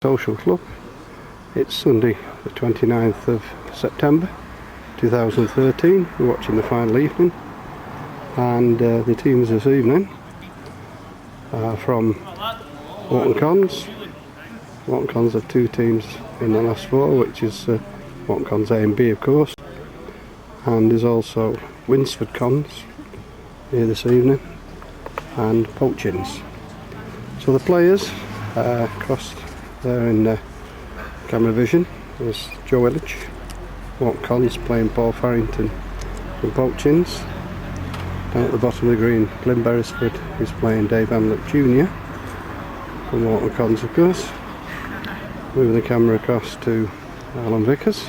Social Club. It's Sunday the 29th of September 2013. We're watching the final evening, and the teams this evening are from Wharton Cons. Wharton Cons have two teams in the last four, which is Wharton Cons A and B, of course, and there's also Winsford Cons here this evening and Poachins. So the players crossed there in camera vision. There's Joe Illich, Wharton Cons, playing Paul Farrington from Poachins. Down at the bottom of the green, Glyn Beresford is playing Dave Hamlet Jr. from Wharton Cons, of course. Moving the camera across to Alan Vickers,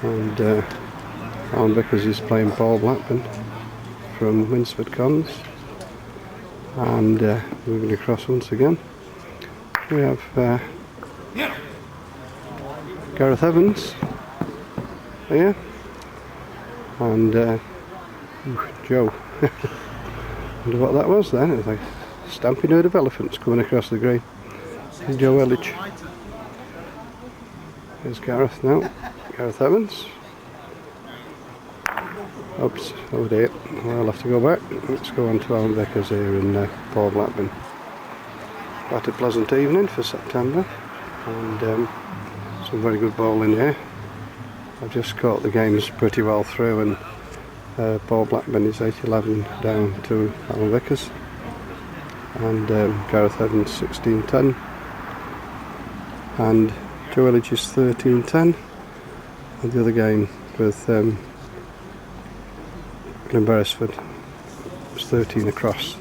and Alan Vickers is playing Paul Blackburn from Winsford Cons. And moving across once again, we have Gareth Evans here, and Joe. Wonder what that was then. It's like a stamping herd of elephants coming across the green. And Joe Illich. Here's Gareth now. Gareth Evans. Oops, oh dear. I'll have to go back. Let's go on to Alan Vickers here and Paul Blackburn. Quite a pleasant evening for September, and some very good bowling here. I've just caught the games pretty well through, and Paul Blackburn is 8-11 down to Alan Vickers, and Gareth Evans 16-10, and Joe Illich is 13-10, and the other game with Glyn Beresford was 13 across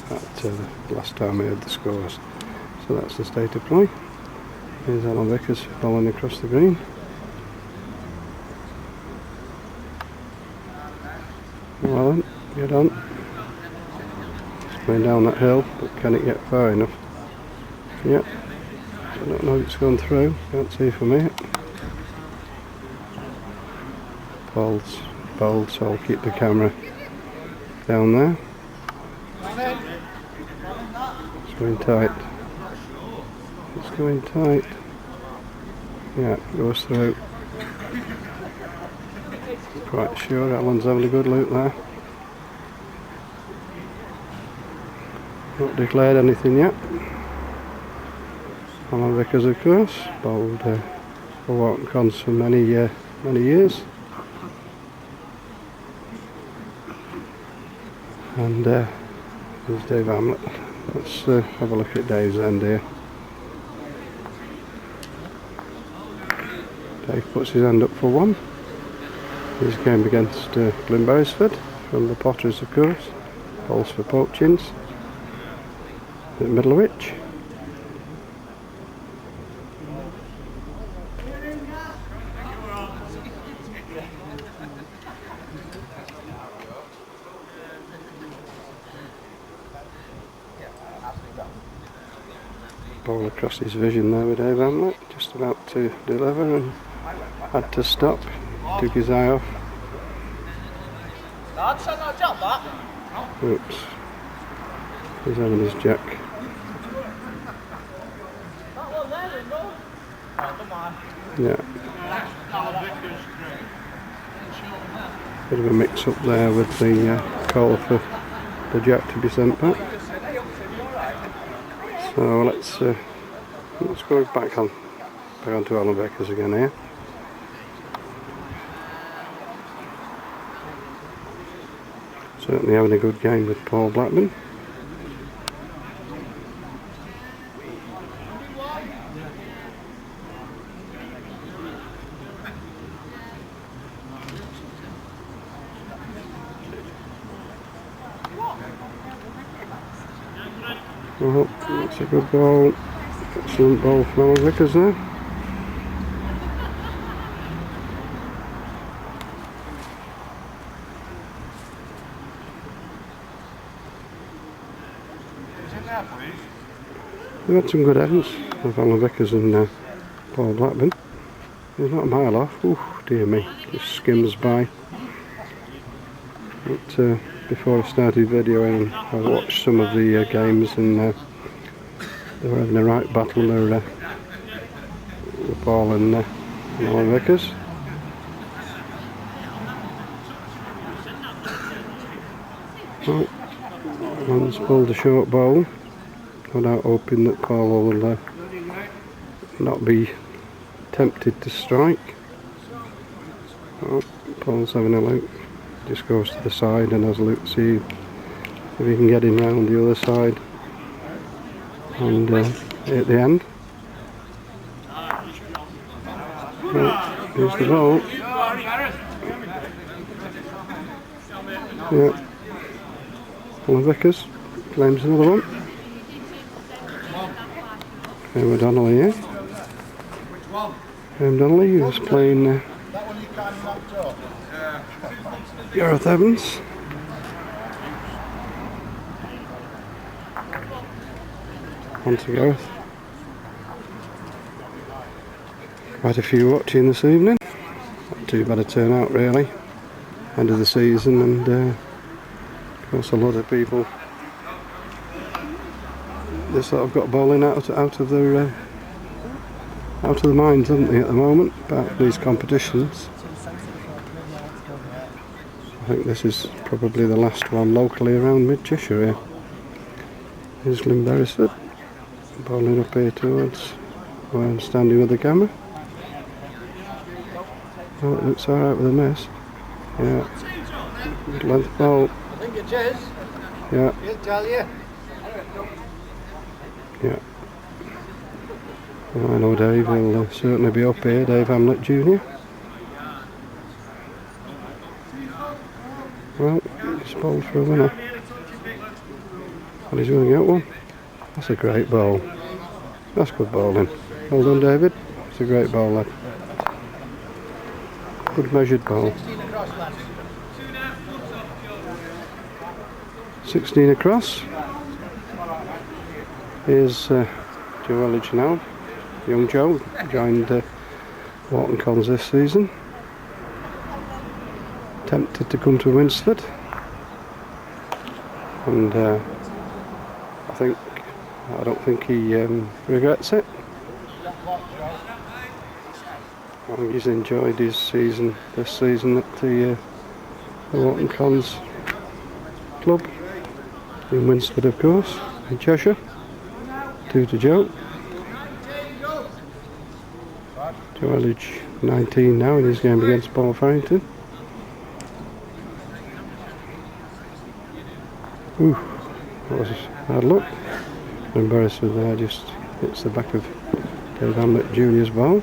at last time I heard the scores. So that's the state of play. Here's Alan Vickers bowling across the green. Well then, get on. It's going down that hill, but can it get far enough? Yep. I don't know if it's gone through, can't see from here. Paul's bowled, so I'll keep the camera down there. It's going tight. It's going tight. Yeah, it goes through. Quite sure Alan's having a good look there. Not declared anything yet. Alan Vickers, of course, bowled for Wharton Cons for many years. And there's Dave Hamlet. Let's have a look at Dave's end here. Dave puts his hand up for one. His game against Glyn Beresford from the Potters, of course. Bowls for Poachins at Middlewich. Ball across his vision there with Dave Hamlet, just about to deliver and had to stop, took his eye off. Oops, he's having his jack. Yeah. Bit of a mix up there with the call for the jack to be sent back. So let's go back on to Alan Vickers again here. Certainly having a good game with Paul Blackburn. Well, that's a good ball. Excellent ball from Alan Vickers there. We've had some good ends of Alan Vickers and Paul Blackburn. He's not a mile off. Ooh, dear me, just skims by. But before I started videoing, I watched some of the games, and they were having a right battle there, Paul and Alan Vickers. Well, Alan's pulled a short ball, no doubt hoping that Paul will not be tempted to strike. Oh, Paul's having a look, just goes to the side and has a look to see if he can get him round the other side and at the end. Well, here's the ball. Yeah. Alan Vickers claims another one. Graham Donnelly here. Graham Donnelly, who was playing Gareth Evans. On to Gareth. Quite a few watching this evening. Not too bad a turnout really. End of the season, and of course a lot of people they sort of got bowling out of their out of the minds, haven't they, at the moment, about these competitions. I think this is probably the last one locally around mid-Cheshire here. Here's Lynn Beresford bowling up here towards where I'm standing with the camera. Oh, it looks alright with a miss. Yeah. Good length ball. I think it is. Yeah. He'll tell you. Yeah. Well, I know Dave will certainly be up here, Dave Hamlet Jr. Well, he's bowled for a winner. And he's going to get one. That's a great ball. That's good bowling. Well done, David. It's a great ball, lad. Good measured ball. 16 across. Here's Joe Elledge now. Young Joe joined Wharton Cons this season. Tempted to come to Winsford, and I don't think he regrets it. I think he's enjoyed his season this season at the Wharton Cons club in Winsford, of course, in Cheshire. 2 to Joe. Joe Elledge 19 now in his game against Paul Farrington. Ooh, that was hard luck. And Beresford there just hits the back of Dave Hamlet Jr.'s ball.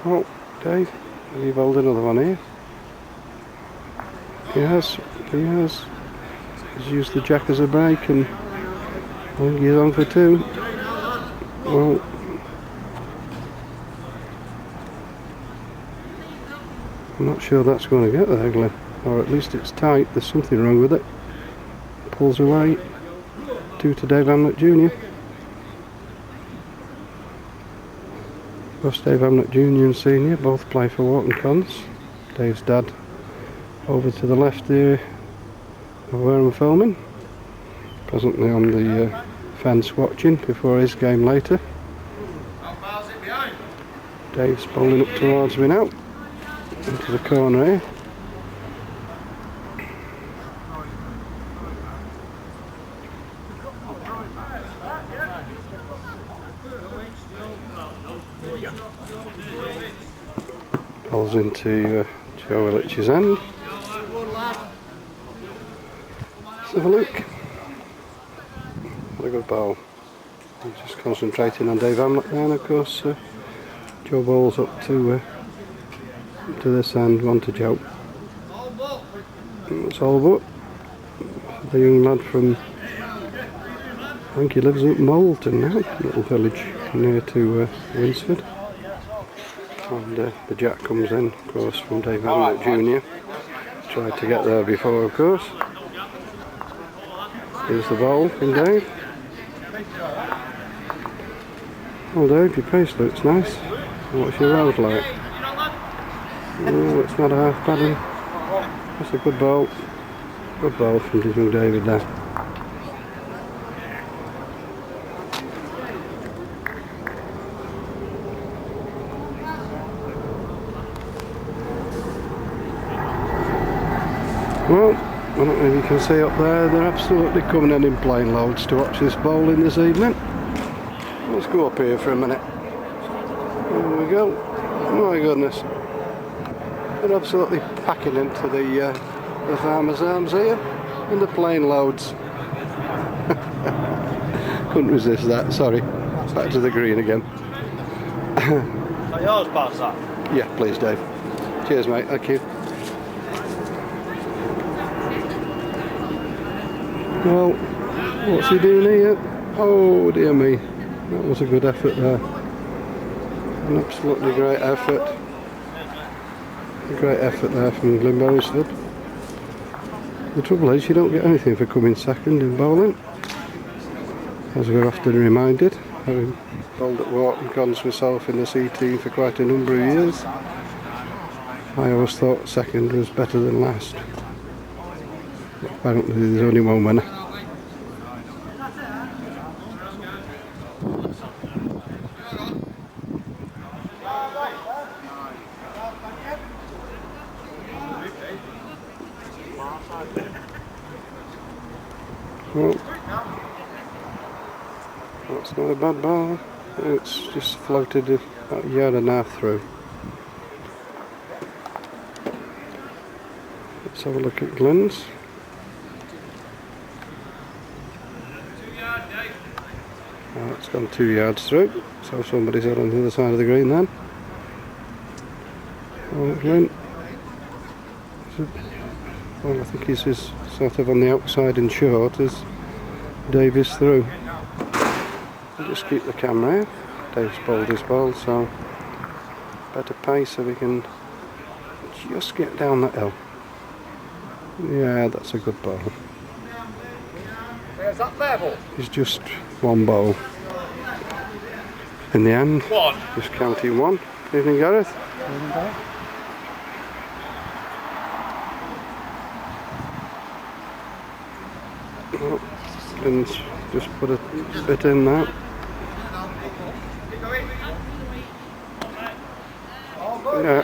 Oh, Dave, have you bowled another one here? He has. He's used the jack as a break, and I think he's on for 2. Well, I'm not sure that's going to get there, Glenn. Or at least it's tight. There's something wrong with it. Pulls away. 2 to Dave Hamlet Jr. Both Dave Hamlet Jr. and Senior both play for Wharton Cons. Dave's dad over to the left here of where I'm filming. Presently on the fence watching before his game later. Dave's bowling up towards me now. Into the corner here. Ball's into Joe Elledge's end. Let's have a look. What a good ball. He's just concentrating on Dave Hamlet now, and of course Joe bowls up to this end, 1 to Joe. That's all but. The young lad from, I think he lives up Moulton now, little village near to Winsford. And the jack comes in, of course, from Dave Hamlet Jr. Tried to get there before, of course. Here's the ball from Dave. Well, Dave, your pace looks nice. What's your road like? Oh, it's not a half bad one. That's a good ball. Good ball from young David there. Well, I don't know if you can see up there, they're absolutely coming in plane loads to watch this bowling this evening. Let's go up here for a minute. There we go. Oh my goodness. They're absolutely packing into the Farmers' Arms here in the plane loads. Couldn't resist that, sorry. Back to the green again. Are yours past that? Yeah, please Dave. Cheers mate, thank you. Well, what's he doing here? Oh dear me, that was a good effort there. An absolutely great effort. A great effort there from Glyn Beresford. The trouble is you don't get anything for coming second in bowling, as we're often reminded, having bowled at Wharton Cons myself in the C team for quite a number of years. I always thought second was better than last. Apparently there's only one winner. Well, that's not a bad ball. It's just floated about a yard and a half through. Let's have a look at Glyn's. It's gone 2 yards through, so somebody's out on the other side of the green then. Oh, Glyn. Well, I think he's just sort of on the outside and short as Dave is through. I'll just keep the camera here. Dave's bowled his ball, so better pace so we can just get down that hill. Yeah, that's a good ball. Where's that level? It's just one ball in the end. One. Just counting one. Evening, Gareth. Evening, Gareth. Oh, and just put a bit in that. Yeah,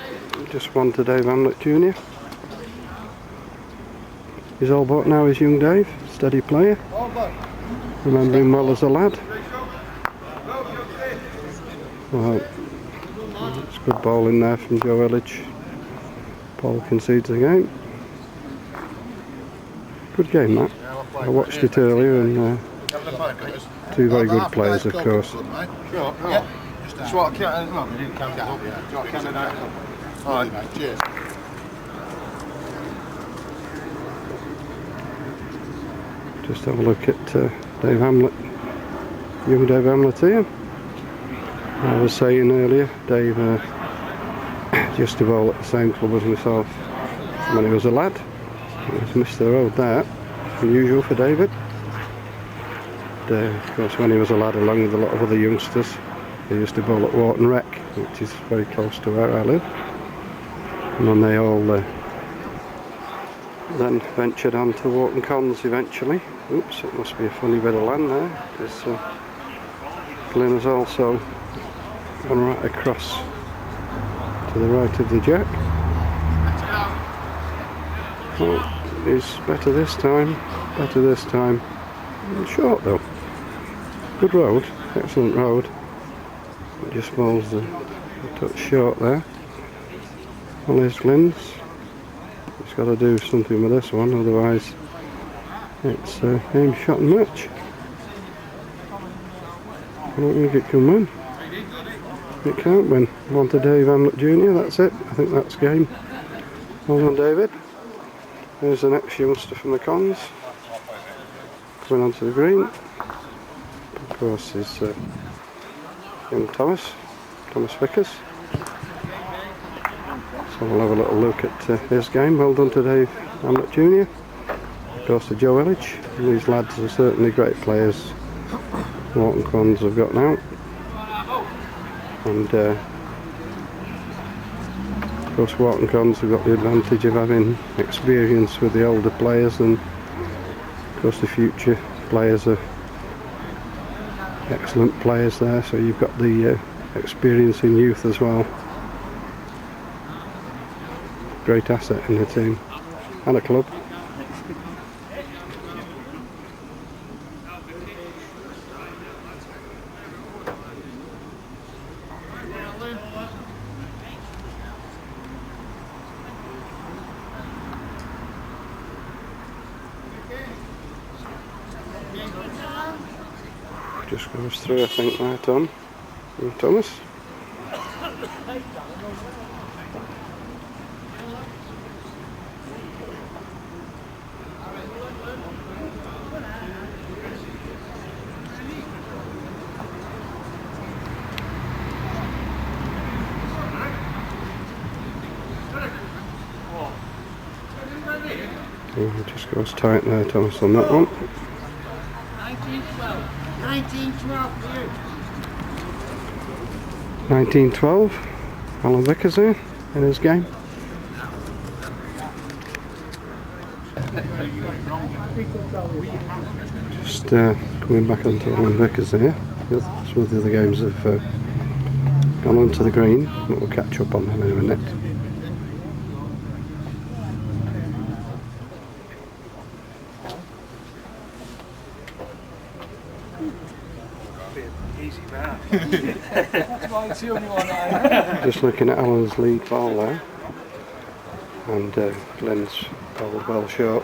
just one to Dave Hamlet Jr. He's all but now is young Dave, steady player. Remember him well as a lad. Well, it's good ball in there from Joe Illich. Paul concedes the game. Good game that. I watched it earlier and two very good players of course. Sure, yeah. Just what I can't, well, we didn't count it up yet. Do you want to count it out? Alright, mate, cheers. Just have a look at Dave Hamlet, young Dave Hamlet here. I was saying earlier, Dave used to bowl at the same club as myself when he was a lad. He was Mr. Road there, unusual for David. And, of course when he was a lad along with a lot of other youngsters, he used to bowl at Wharton Rec, which is very close to where I live. And then they all then ventured on to Wharton Cons eventually. Oops, it must be a funny bit of land there, because Glyn has also gone right across to the right of the jack. Oh, he's better this time, Short though. Good road, excellent road. It just bowls a touch short there. Well, there's Glyn's. He's got to do something with this one, otherwise it's game, shot and match. I don't think it can win. It can't win. One to Dave Hamlet Jr, that's it. I think that's game. Well done David. There's the next youngster from the Cons. Coming onto the green. Of course is young Thomas Vickers. So we'll have a little look at his game. Well done to Dave Hamlet Jr. Of course to Joe Illich. These lads are certainly great players Wharton Cons have got now. And of course Wharton Cons have got the advantage of having experience with the older players, and of course the future players are excellent players there, so you've got the experience in youth as well. Great asset in the team and a club. just goes through, I think, there, Tom and Thomas. It just goes tight there, Thomas, on that one. 1912. 1912 for you. 1912. Alan Vickers here in his game. Just coming back onto Alan Vickers here. Some of the other games have gone onto the green, but we'll catch up on them in a minute. Just looking at Alan's lead ball there, and Glenn's ball well short.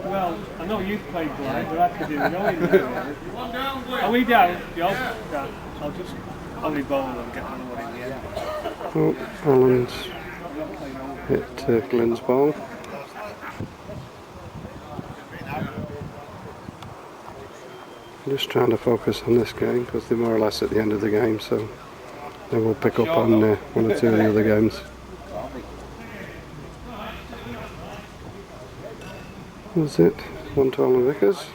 Well, I know you've played blind, but I could do knowing. Are we down? Yeah, down. I'll just only bowl and get another one in the end. Oh, Alan's hit Glenn's ball. I'm just trying to focus on this game because they're more or less at the end of the game, so then we'll pick up on one or two of the other games. That's it, 1 to Alan Vickers.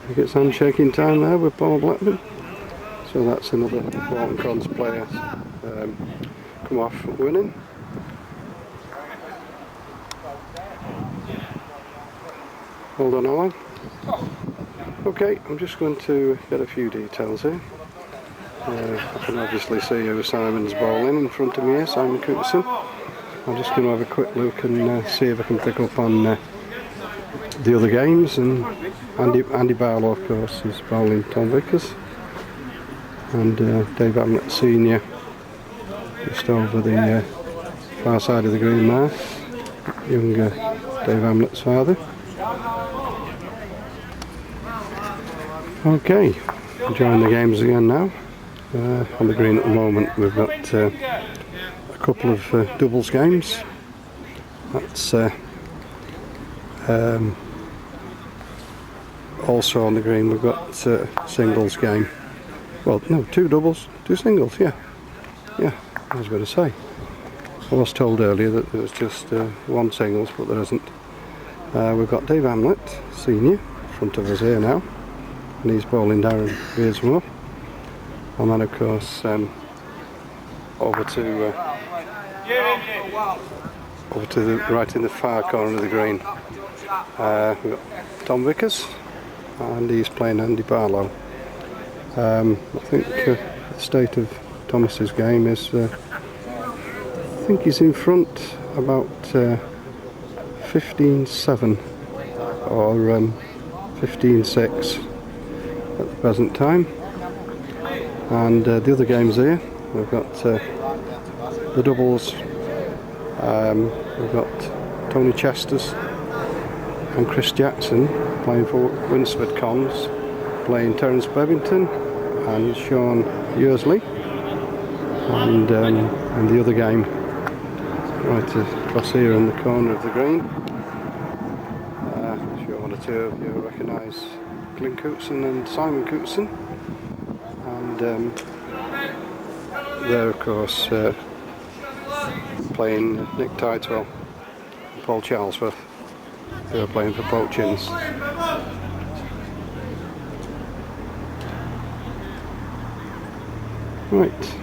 He gets handshaking time there with Paul Blackman, so that's another Wharton Cons player come off winning. Hold on, Alan. Okay, I'm just going to get a few details here. I can obviously see who Simon's bowling in front of me here, Simon Cootson. I'm just going to have a quick look and see if I can pick up on the other games. And Andy Barlow, of course, is bowling Tom Vickers. And Dave Hamlet Senior, just over the far side of the green there. Younger Dave Hamlet's father. Okay, enjoying the games again now. On the green at the moment we've got a couple of doubles games. That's also on the green we've got a singles game. Well, no, 2 doubles, 2 singles, yeah, I was going to say. I was told earlier that there was just 1 singles, but there isn't. We've got Dave Hamlet Senior in front of us here now, and he's bowling Darren Beardsmore. And then of course over to the right in the far corner of the green, we've got Tom Vickers, and he's playing Andy Barlow. I think the state of Thomas's game is I think he's in front about 15-7 or 15-6 at the present time. And the other games here, we've got the doubles. We've got Tony Chesters and Chris Jackson playing for Wharton Cons, playing Terence Bevington and Sean Yearsley. And the other game right across here in the corner of the green. I'm sure one or two of you recognise Glyn Cootson and Simon Cootson. And they're of course playing Nick Tidewell and Paul Charlesworth, who are playing for Poachins. Right,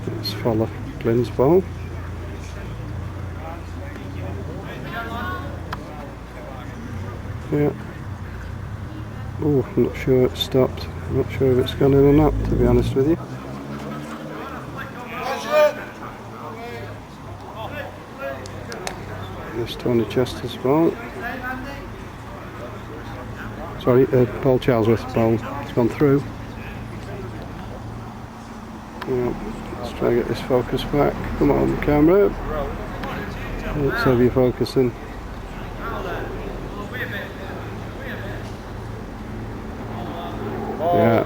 let's follow Glyn's ball. Yeah. Oh, I'm not sure it's stopped. I'm not sure if it's gone in or not, to be honest with you. There's Tony Chester's ball. Sorry, Paul Charlesworth's ball. It's gone through. Yeah, let's try and get this focus back. Come on, camera. Let's have you focusing. Yeah.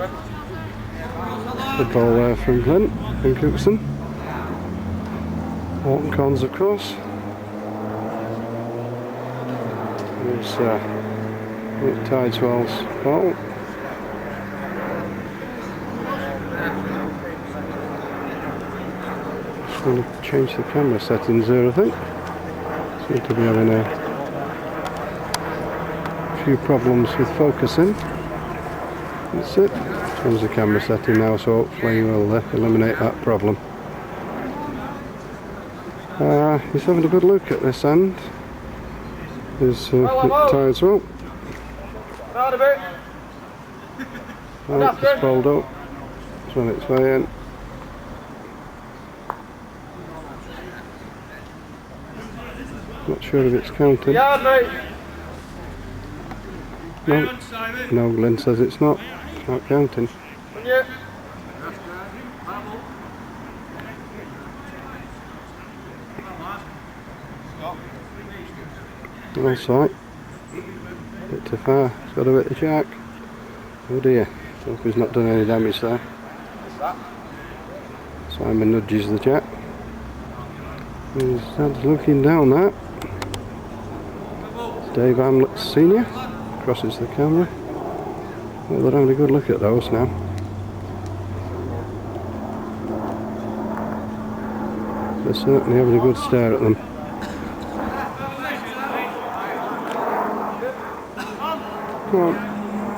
Good ball there from Clint and Cookson. Wharton Cons, of course. There's Tideswell's ball. Just want to change the camera settings there, I think. Seem to be having a few problems with focusing. That's it. Change the camera setting now, so hopefully we'll eliminate that problem. He's having a good look at this end. There's Tideswell. Oh, it's bowled up. It's on its way in. Not sure if it's counted. No, Glenn says it's not. Not counting. That's right. Bit too far. It's got a bit of jack. Oh dear. Hope he's not done any damage there. Simon nudges the jack. His dad's looking down that. Dave Hamlet Senior crosses the camera. Well, they're having a good look at those now. They're certainly having a good stare at them. Well,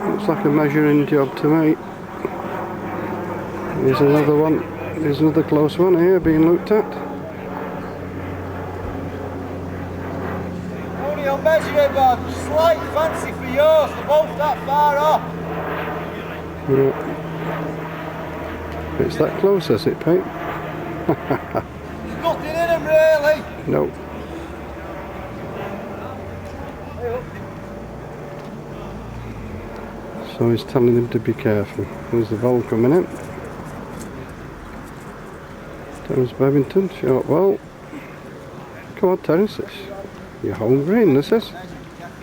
looks like a measuring job to me. Here's another one. Here's another close one here being looked at. Only on measuring, but slight fancy for yours. They're both that far off. Yeah. It's that close, is it, Pete? There's nothing in them, really. No. So he's telling him to be careful. There's the ball coming in. Terence Bevington, short ball. Come on, Terence, it's your home green, this is.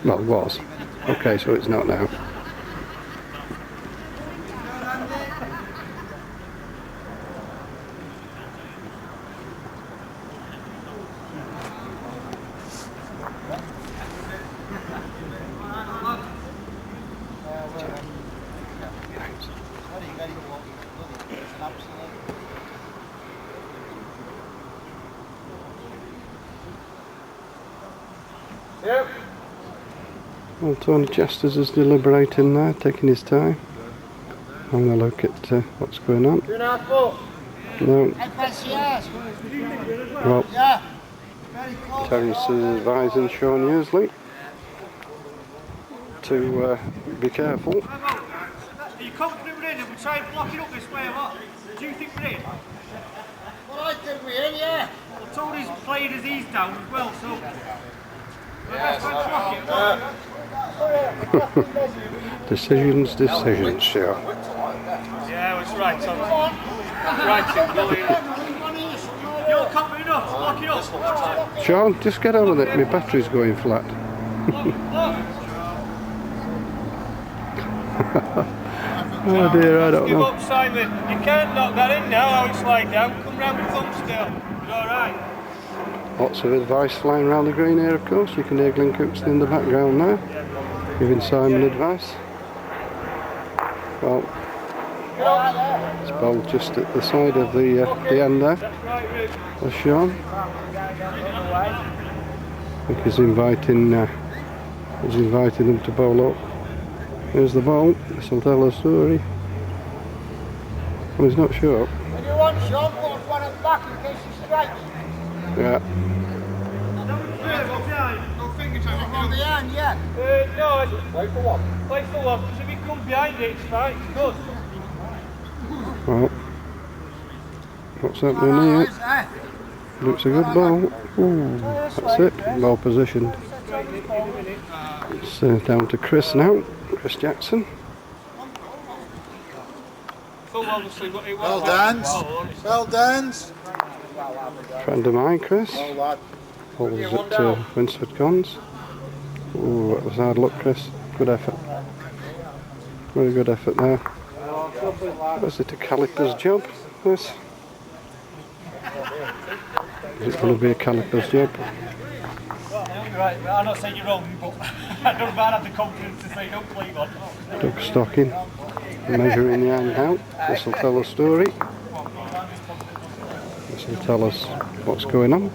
Well, it was. Okay, so it's not now. Well, Tony Chesters is deliberating there, taking his time. Having a look at what's going on. 2.5 foot. No. FSCS. Well, Yeah. Very close. Terence is advising Sean Usley to be careful. Are you confident we're in and we try and block it up this way or what? Do you think we're in? Well, I think we're in, yeah. Well, Tony's played his ease down as well, so... Decisions, sure. Yeah, it's right, Tom. Right, you're confident enough to block it up. Sean, just get on with it, my battery's going flat. Oh dear, I don't Give know. up, Simon. You can't knock that in now, how it's laid down. Come round with thumb still. It's alright. Lots of advice flying around the green here, of course. You can hear Glenn Cookson in the background now, giving Simon advice. Well, it's bowled just at the side of the end there. That's Sean. I think he's inviting them to bowl up. Here's the ball. This will tell the story. Well, he's not sure. When you want Sean, put one at the back in case he strikes. Yeah. No finger time. On the hand, yeah. No, wait for one. Wait for one, because if he comes behind it, it's fine, it's good. Well, what's happening here? Looks a good ball. Ooh, that's it. Well positioned. It's down to Chris now. Chris Jackson. Well done. Well done. Friend of mine, Chris. Well, lad. Holds at Wharton Cons. Ooh, that was hard luck, Chris. Good effort. Very good effort there. Was it a caliper's job? This? Is it going to be a caliper's job? Right, I'm not saying you're wrong, but I don't have the confidence to say don't play one. Dog stocking. Measuring the hand out. This will tell a story. This will tell us what's going on.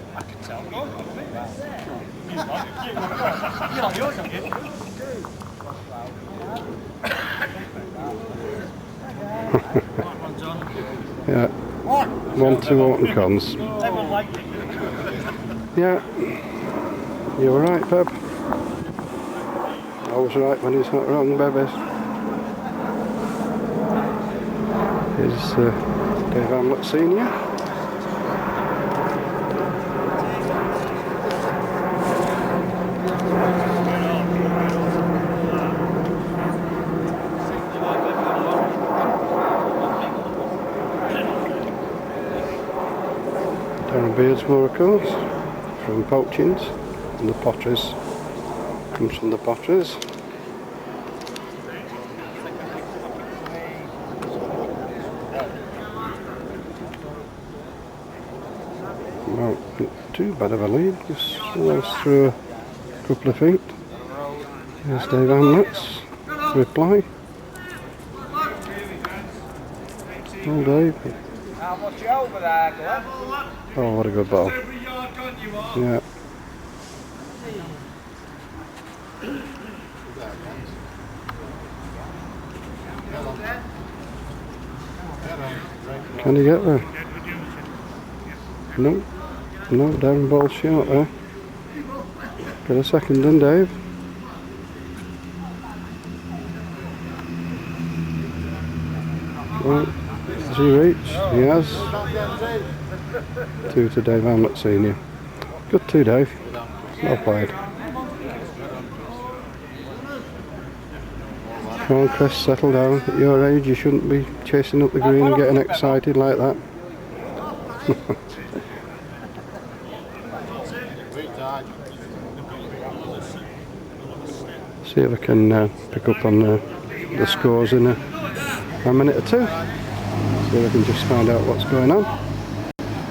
Yeah. 1-2 Wharton Cons. Yeah. You were right, Beb. I was right when he's not wrong, Bebbies. Here's Dave Hamlet Senior. Darren Beardsmore, of course, from Poachings, and the Potteries comes from the Potteries. Well, not too bad of a lead, just almost through a couple of feet. There's Dave Hamlet's reply. Oh, Dave. How much you over there, Glenn? Oh, what a good ball. Yeah. Can you get there? No. No, Darren ball short there. Get a second then, Dave. Right. Has he reached? He has. 2 to Dave Hamlet Senior. Good 2, Dave. Well played. Come on, Chris, settle down. At your age, you shouldn't be chasing up the green and getting excited like that. See if I can pick up on the scores in a minute or two. See if I can just find out what's going on.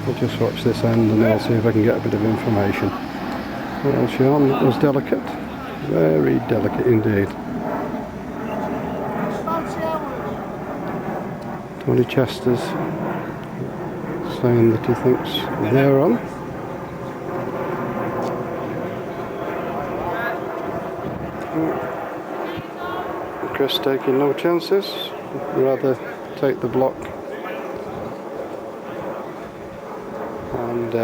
I'll just watch this end and I'll see if I can get a bit of information. Well, Sean, that was delicate. Very delicate indeed. Tony Chester's saying that he thinks they're on. Chris taking no chances, rather take the block. And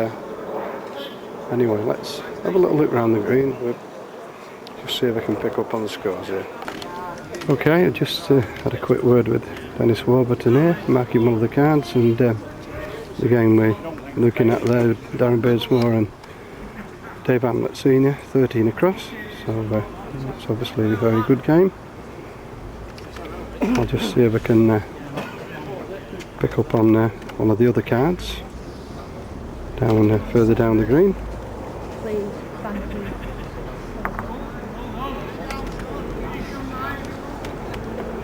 anyway, let's have a little look around the green. We'll just see if I can pick up on the scores here. Okay, I just had a quick word with Dennis Warburton here, marking one of the cards, and the game we're looking at there, Darren Beardsmore and Dave Hamlet Senior, 13 across, so that's obviously a very good game. I'll just see if I can pick up on one of the other cards down further down the green. Please, thank you.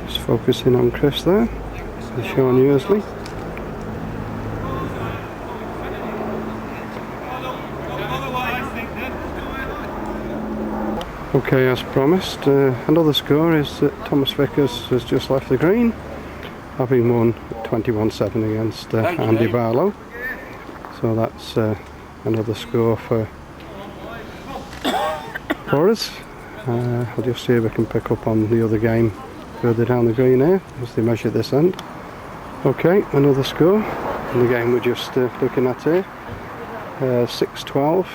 Just focusing on Chris there, and Sean Yearsley. Okay, as promised, another score is that Thomas Vickers has just left the green, having won 21-7 against Andy Barlow. So that's another score for us. I'll just see if I can pick up on the other game further down the green here as they measure this end. Okay, another score in the game we're just looking at here. 6-12.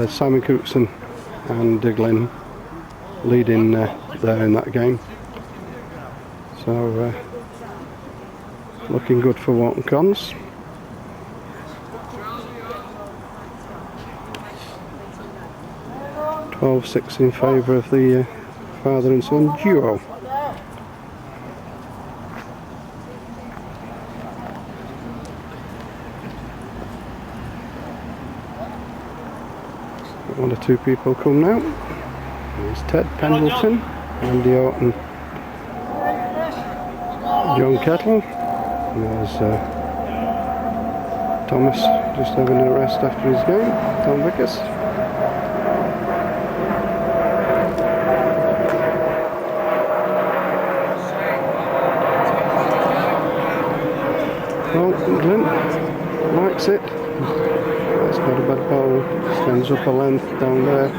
Simon Cookson and Glyn leading there in that game. So looking good for Wharton Cons. 12-6 in favour of the father and son duo. One or two people come now. There's Ted Pendleton, Andy Orton, John Kettle. And there's Thomas just having a rest after his game, Tom Vickers. Well, Glint likes it. It's not a bad ball. Stands up a length down there.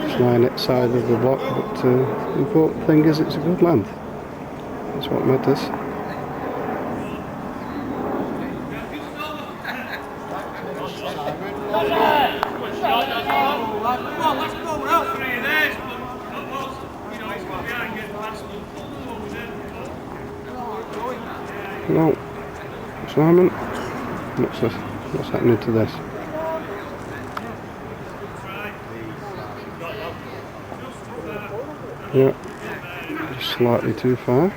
It's lying outside of the block, but the important thing is it's a good length. That's what matters. No, Simon, what's happening to this? Yeah, just slightly too far.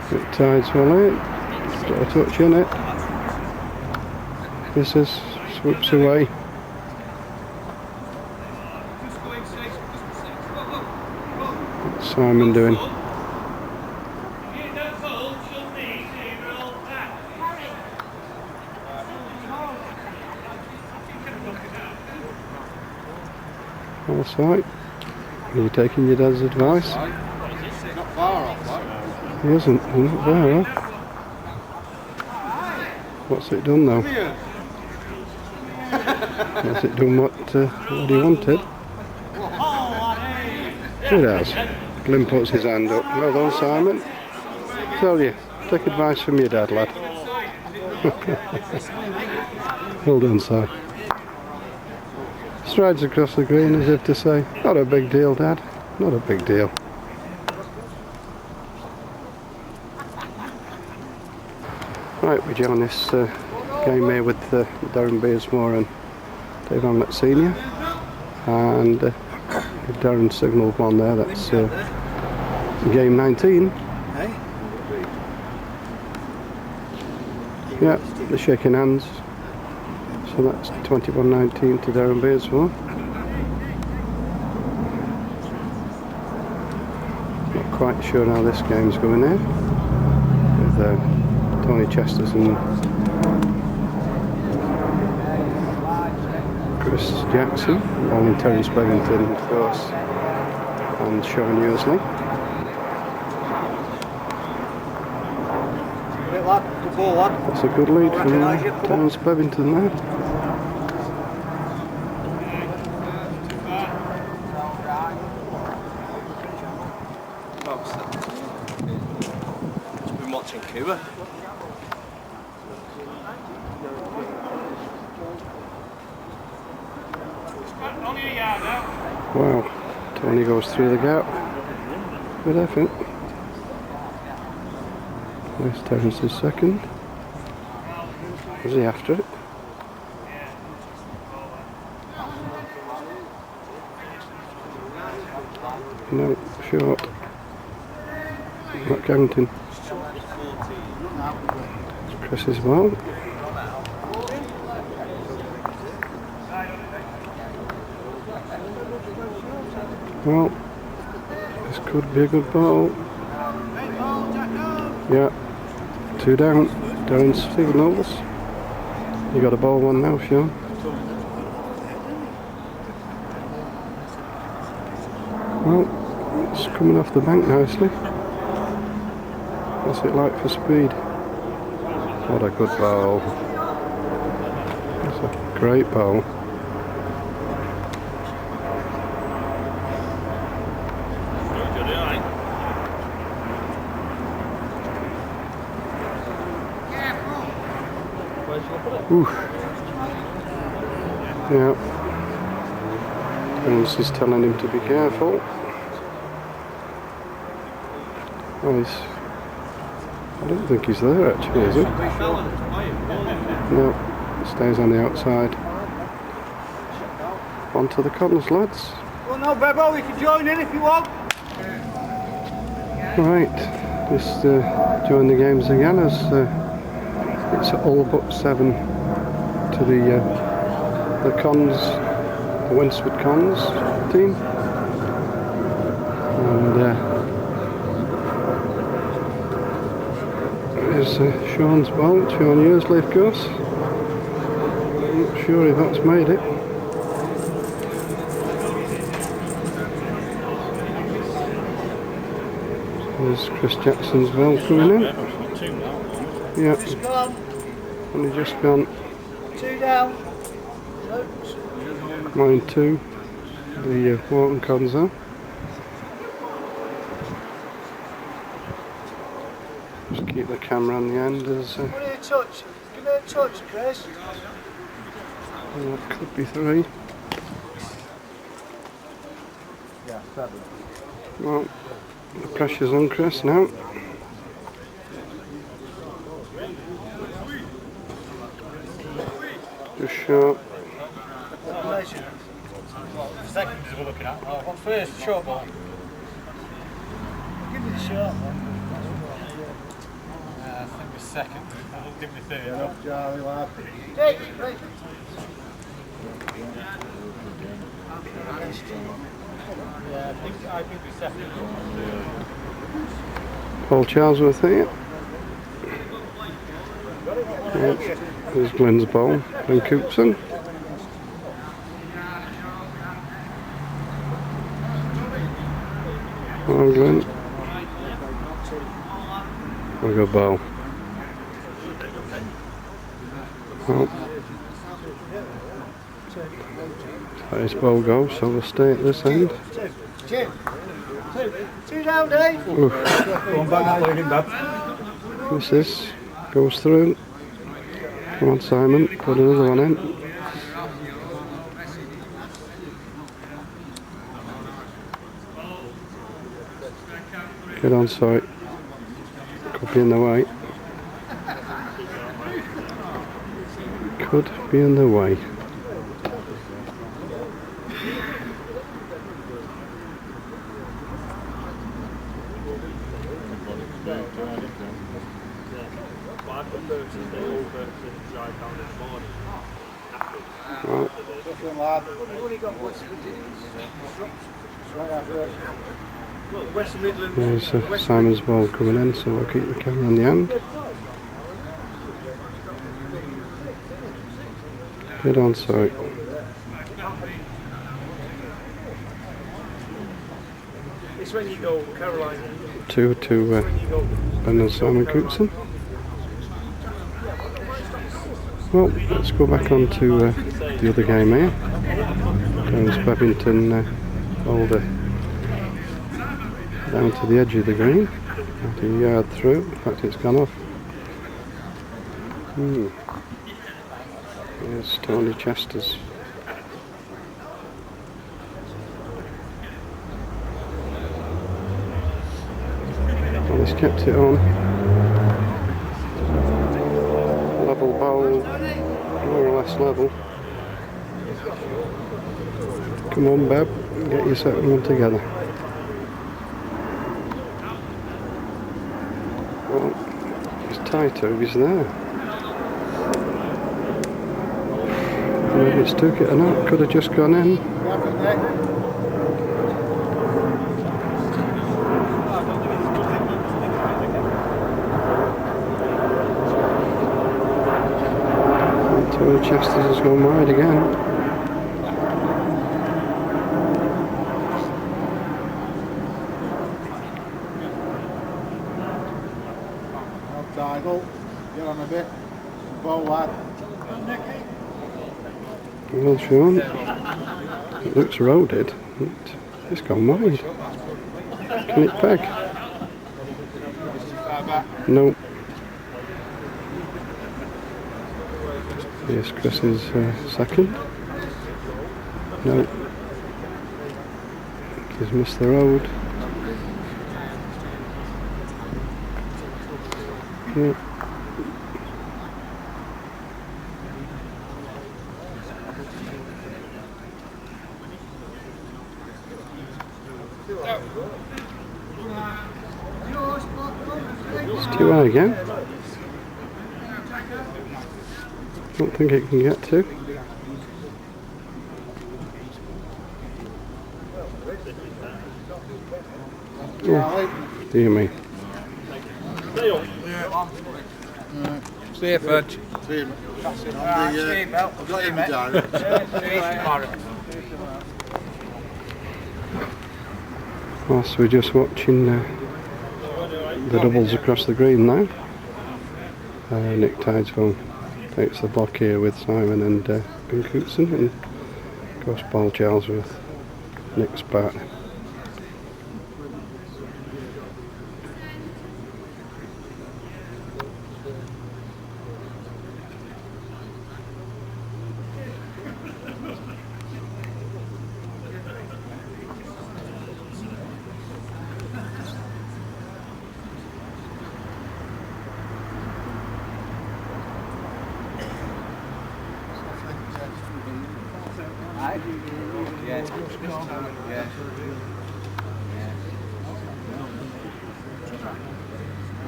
Bit tide's well in, got a touch in it. This is swoops away. What's Simon doing? That's right. Are you taking your dad's advice? Not far off, He isn't. He's not there, huh? What's it done though? Has it done what he wanted? It has. Glyn puts his hand up. Well done, Simon. Tell you, take advice from your dad, lad. Well done, Si. Strides across the green as if to say, not a big deal, Dad. Not a big deal. Right, we join this game here with Darren Beersmore and Dave Hamlet Senior, and Darren signalled one there. That's game 19. Yeah, they're shaking hands. So that's 21-19 to Darren Beersmore. Not quite sure how this game's going here, with Tony Chesters and Chris Jackson, along with Terence Beggington, of course, and Sean Usley. That's a good lead from Terence Beggington there. Been watching Cuba. Wow, Tony goes through the gap. Good effort. There's Terence's second. Is he after it? No, short. Not counting. Chris's ball. Well, this could be a good ball. Yeah, 2 down. Darren signals. You got a ball one now, Sean. Well, it's coming off the bank nicely. What's it like for speed? What a good ball. That's a great ball. Oof. Yeah. Terence is telling him to be careful. Oh, I don't think he's there actually, is he? No, stays on the outside. On to the Cons, lads. Well, no, Bebo, you can join in if you want. Right, just join the games again as it's all but 7 to the Cons, the Wharton Cons team. And here's Sean's ball, Sean Yearsley of course. I'm not sure if that's made it. There's Chris Jackson's ball coming in. Yeah, only just gone. 2 down. Mine 2, the Wharton Cons are. Just keep the camera on the end as Give me a touch. Give me a touch, Chris. that could be 3. Yeah, 7. Well, the pressure's on Chris now. Just short. Second is we're looking at. Oh, what's first? Short ball. Give me the short one. I think the second. That'll give me 3. Charlie, lad. Take, right. Yeah, I think the second. Paul Charlesworth here. Yeah, there's Glenn's ball. Glenn Coopson. Oh, Glenn. We got ball. Well, his ball goes, so we'll stay at this end. Jim. 2 down, Dave. Oof. Going back, leading that. What's this? Goes through. Come on, Simon, put another one in. Get on site. Could be in the way. Could be in the way. Well, there's Simon's ball coming in, so we'll keep the camera on the end. Get on site. It's when you go, Caroline. 2 to Ben and Simon Coopson. Well, let's go back on to the other game here. There's Babington Boulder down to the edge of the green. 20 yard through. In fact, it's gone off. Here's Tony Chester's. Well, he's kept it on. Level bowl, more or less level. Come on, Bab, get your second one together. Well, it's tight over, he's there. Maybe it's took it or not, could have just gone in. Tony Chester's has gone wide again. Tidal. Get on a bit. Ball, lad. Well, Sean, it looks roaded. It's gone wide. Can it peg? No. Yes, Chris's second. No. He's missed the road. Yeah. It's too high again. Don't think it can get to. Oh, dear me. Safe edge. I've got him down. Whilst we're just watching the doubles across the green now, Nick Tidesville takes the block here with Simon and Ben Cootson, and of course Paul Charles with Nick's partner.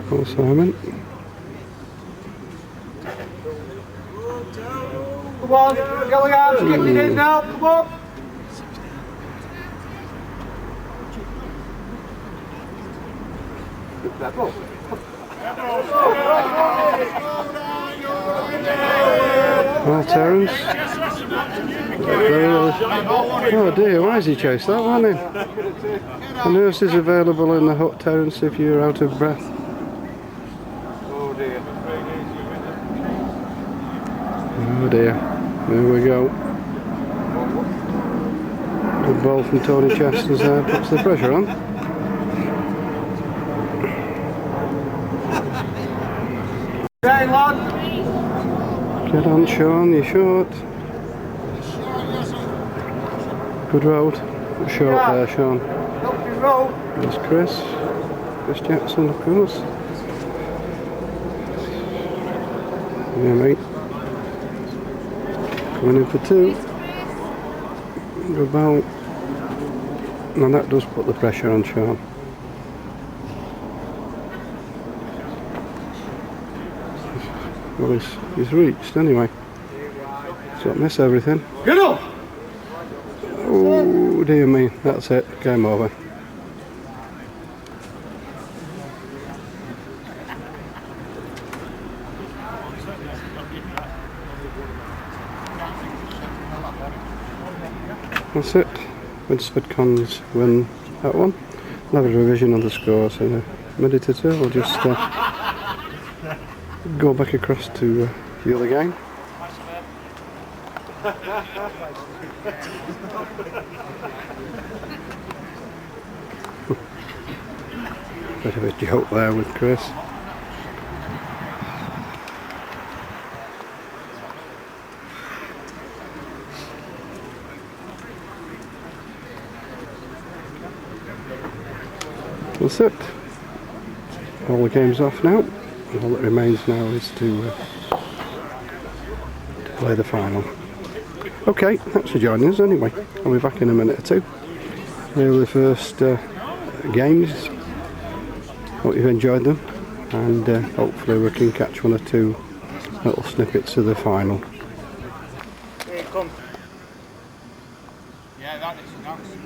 Paul Simon. Come on, going out, skipping in now, come on. Well, Terence. Oh dear, why has he chased that one in? The nurse is available in the hut, Terence, if you're out of breath. Oh dear. Oh dear, there we go. Good ball from Tony Chester's there, puts the pressure on. Hey lad. Get on, Sean, you're short. Good road. Short there, Sean. There's Chris Jackson, of course. Yeah, mate. Coming in for two. Good ball. And that does put the pressure on Sean. Well, he's reached anyway. So miss everything. Get up! Oh dear me, that's it. Game over. That's it. Wharton Cons win that one. I'll have a revision on the scores in a minute or two. I'll just go back across to the other game. Bit of a joke there with Chris. That's it. All the games off now. All that remains now is to play the final. Okay, thanks for joining us anyway. I'll be back in a minute or two. Here are the first games. Hope you've enjoyed them, and hopefully we can catch one or two little snippets of the final. Here it comes. Yeah, that is nice.